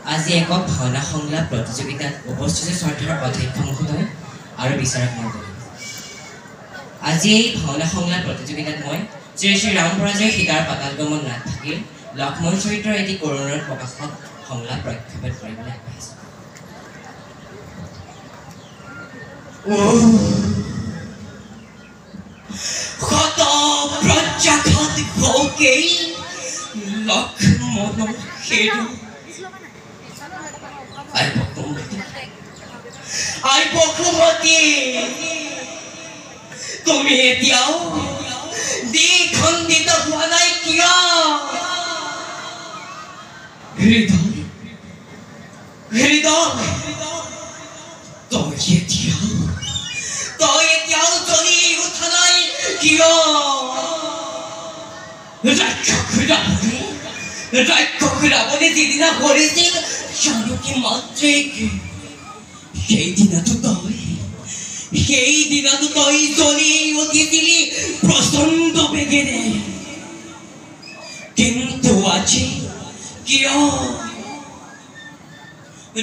আজি একক ভাওনা সংলাপ প্ৰতিযোগিতাত উপস্থিত শ্ৰদ্ধাৰ অধ্যক্ষ মহোদয় আৰু বিচাৰক মহোদয়। আজি এই ভাওনা সংলাপ প্ৰতিযোগিতাত মই শ্ৰী শ্ৰী ৰামপৰাজয় সীতাৰ পাতাল গমন নাট থাকিল লক্ষ্মণ চৰিত্ৰৰ এটি কৰুণৰ প্ৰকাশক সংলাপ প্ৰক্ষেপণ কৰিবলৈ আগবাঢ়িছোঁ। তুমি এতিয়াও দ্বিখণ্ডিত হোৱা নাই কিয়? হৃদয় তই এতিয়াও জ্বলি উঠা নাই কিয়? ৰাক্ষস ৰাৱণে যিদিনা কৰিছিল জানকী মাতৃক, সেইদিনাতো তই জ্বলি উঠিছিলি প্ৰচণ্ড বেগেৰে। কিন্তু আজি কিয়?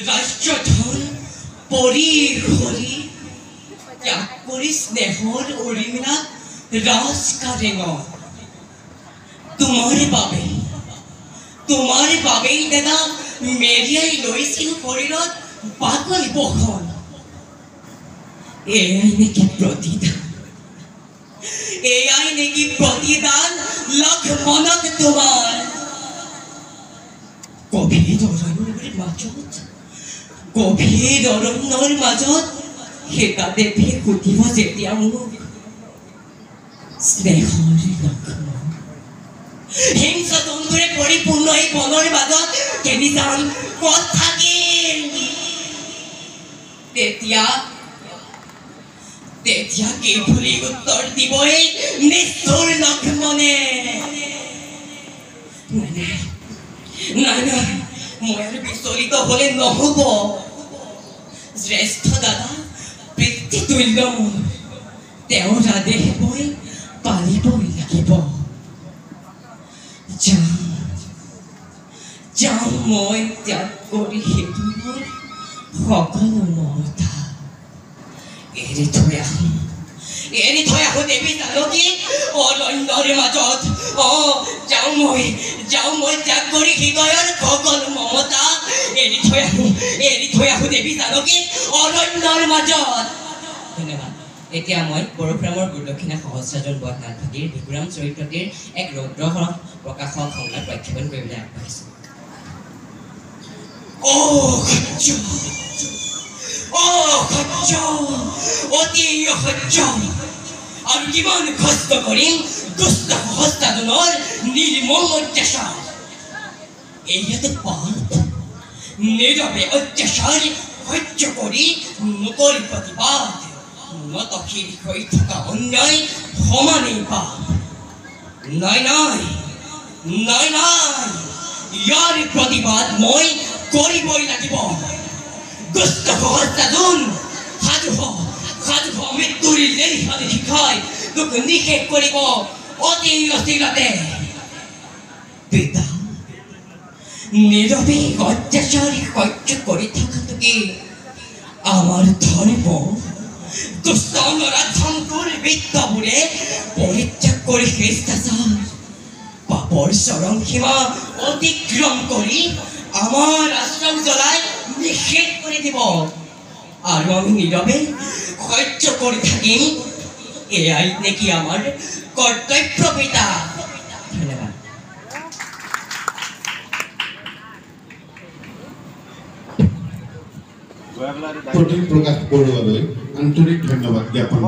ৰাষ্ট্ৰধন পৰি হৰি ত্যাগ কৰি স্নেহৰ উৰিমিনাত ৰাজ কাৰেঙত তোমাৰ বাবেই দাদা মেৰিয়াই লৈছিল শৰীৰত বাকলি বখন। এয়াই নেকি প্ৰতিদান লক্ষ্মণক তোমাৰ? গভীৰ অৰণ্যৰ মাজত সীতা দেৱীয়ে সুধিব যেতিয়া মোক, স্নেহৰ লক্ষ্মণ হিংসা দ্বন্দ্বৰে পৰিপূৰ্ণ এই বনৰ মাজত কেনিজান ক'ত থাকিল? তেতিয়া কি বুলি উত্তৰ দিবই নিষ্ঠুৰ লক্ষ্মণে? নাই মই আৰু বিচলিত হলে নহব। জ্যেষ্ঠ দাদা পিতৃতুল্য মোৰ, তেওঁৰ আদেশ মই পালিবই লাগিব। যাম মই ত্যাগ কৰি সেইটো মোৰ সকলো মমতা এৰি থৈ আহো দেৱী জানকী অৰণ্যৰ মাজত। যাওঁ মই ত্যাগ কৰি হৃদয়ৰ সকলো মমতা এৰি থৈ আহো দেৱী জানকী অৰণ্যৰ মাজত। ধন্যবাদ। এতিয়া মই পৰশুৰামৰ গুৰুদক্ষিণা সহস্ৰাজন বধ নাটভাগীৰ ভিকুৰাম চৰিত্ৰটিৰ এক ৰৌদ্ৰ প্ৰকাশক সংলাপ প্ৰক্ষেপণ কৰিবলৈ আগবাঢ়িছোঁ। অতি অসহ্য আৰু কিমান কষ্ট কৰিম দুষ্ট সহস্ৰাজনৰ নিৰ্মম অত্যাচাৰ। এয়াতো পাপ। নীৰৱে অত্যাচাৰ সহ্য কৰি নকৰি প্ৰতিবাদ, নতশিৰ হৈ থকা অন্যায় সমানেই পাপ। নাই ইয়াৰ প্ৰতিবাদ মই কৰিবই লাগিব। দুষ্ট সহস্ৰাজন সাধু মৃত্যুৰ লেলিহা শিখাই তোক নিষেধ কৰিব অতি অচিৰতে। পিতা নীৰৱে অত্যাচাৰ সহ্য কৰি থকাটো কি আমাৰ ধৰ্ম? দুষ্ট নৰাধমটোৰ বৃত্তবোৰে পৰিত্যাগ কৰি শিষ্টাচাৰ পাপৰ চৰম সীমা অতিক্ৰম কৰি আমাৰ আশ্ৰম জ্বলাই নিষেধ কৰি দিব আৰু আমি নীৰৱে সহ্য কৰি থাকিম। এয়াই নেকি আমাৰ কৰ্তব্য পিতা? ধন্যবাদ। প্ৰকাশ কৰোৱাৰ বাবে আন্তৰিক ধন্যবাদ জ্ঞাপন